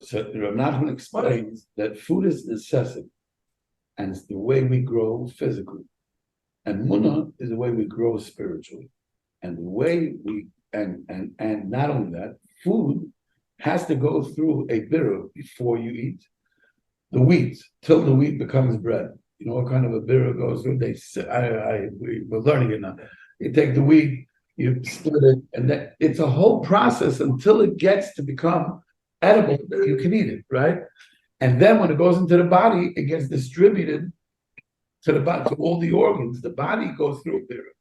So Rabbi Nachman explains that food is necessity, and it's the way we grow physically. And emuna is the way we grow spiritually. And the way we and not only that, food has to go through a bereft before you eat. The wheat, till the wheat becomes bread. You know what kind of a bereft goes through? We're learning it now. You take the wheat, you split it, and then it's a whole process until it gets to become edible that you can eat it, right? And then when it goes into the body, it gets distributed to the body, to all the organs. The body goes through bereft.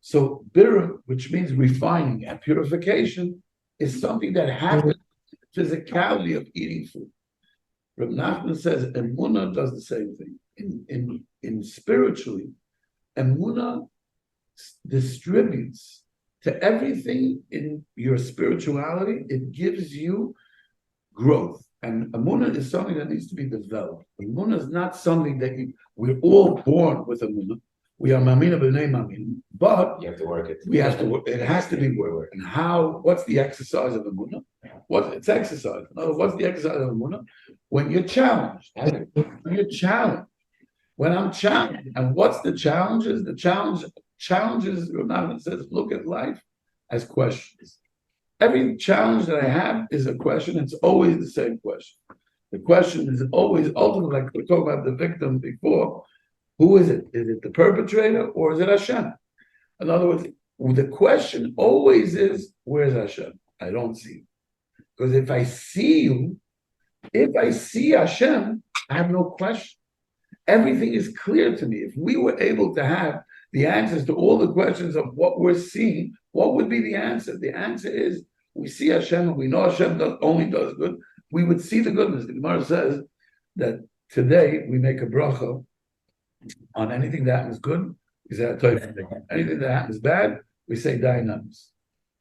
So bereft, which means refining and purification, is something that happens in the physicality of eating food. Rabbi Nachman says emuna does the same thing. In spiritually, emuna distributes to everything in your spirituality. It gives you growth. And emuna is something that needs to be developed. Emuna is not something that we're all born with emuna. We are mamina b'nei mamin, but you have to work it. We have to work. It has to be work. And how? What's the exercise of emuna? It's exercise. In other words, what's the exercise of emuna? When you're challenged. When you're challenged. When I'm challenged. And what's the challenges? The challenges. Ronald says, look at life as questions. Every challenge that I have is a question. It's always the same question. The question is always ultimately, like we were talking about the victim before. Who is it? Is it the perpetrator or is it Hashem? In other words, the question always is, where's Hashem? I don't see you. Because if I see Hashem, I have no question. Everything is clear to me. If we were able to have the answers to all the questions of what we're seeing, what would be the answer? The answer is, we see Hashem and we know Hashem only does good. We would see the goodness. The Gemara says that today we make a bracha on anything that happens good, we say anything that happens bad, we say dainamis.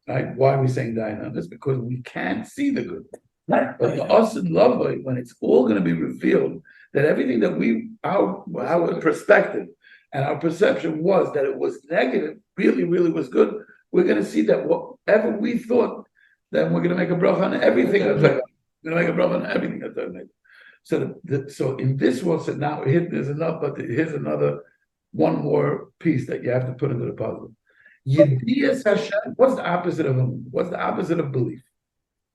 Right? Why are we saying dainamis? Because we can't see the good. But the asid lavoi, when it's all going to be revealed, that everything that our perspective and our perception was that it was negative, really, really was good, we're going to see that whatever we thought, then we're going to make a bracha on everything. We're going to make a bracha on everything that's negative. So in this world, so now there's enough, but here's one more piece that you have to put into the puzzle. Yediyas Hashem, what's the opposite of what's the opposite of belief?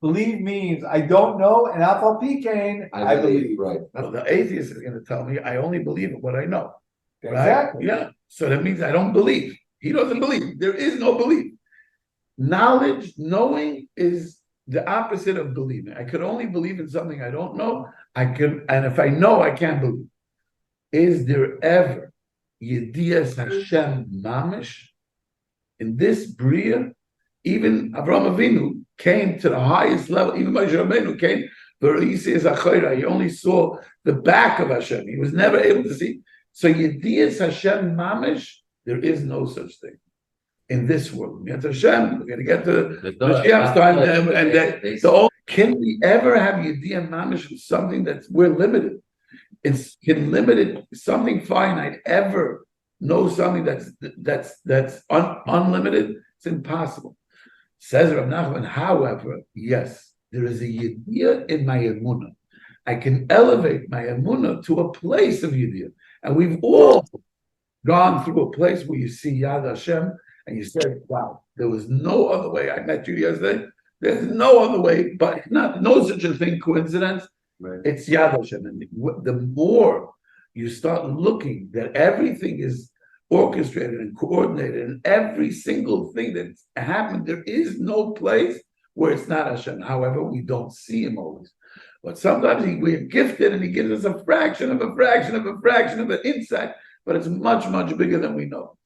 Believe means I don't know, and alpha picane, I believe. Right. Well, the atheist is going to tell me I only believe in what I know. Exactly. Right? Yeah. So that means I don't believe. He doesn't believe. There is no belief. Knowledge, knowing is the opposite of believing. I could only believe in something I don't know. And if I know, I can't believe. Is there ever Yediyas Hashem Mamish? In this Bria, even Avraham Avinu came to the highest level, even Moshe Rabbeinu came, he only saw the back of Hashem. He was never able to see. So Yediyas Hashem Mamish, there is no such thing in this world. We get to Hashem, we're going to get to Mashiach's time, can we ever have Yediyah Mamish with something we're limited? Can limited something finite ever know something that's unlimited? It's impossible. Says Rabbi Nachman, however, yes, there is a Yediyah in my emuna. I can elevate my emuna to a place of Yediyah. And we've all gone through a place where you see Yad Hashem and you said, wow, there was no other way. I met you yesterday. There's no other way, but no such a thing, coincidence. Right. It's Yad Hashem. And the more you start looking that everything is orchestrated and coordinated, and every single thing that's happened, there is no place where it's not Hashem. However, we don't see him always. But sometimes we're gifted and he gives us a fraction of an insight, but it's much, much bigger than we know.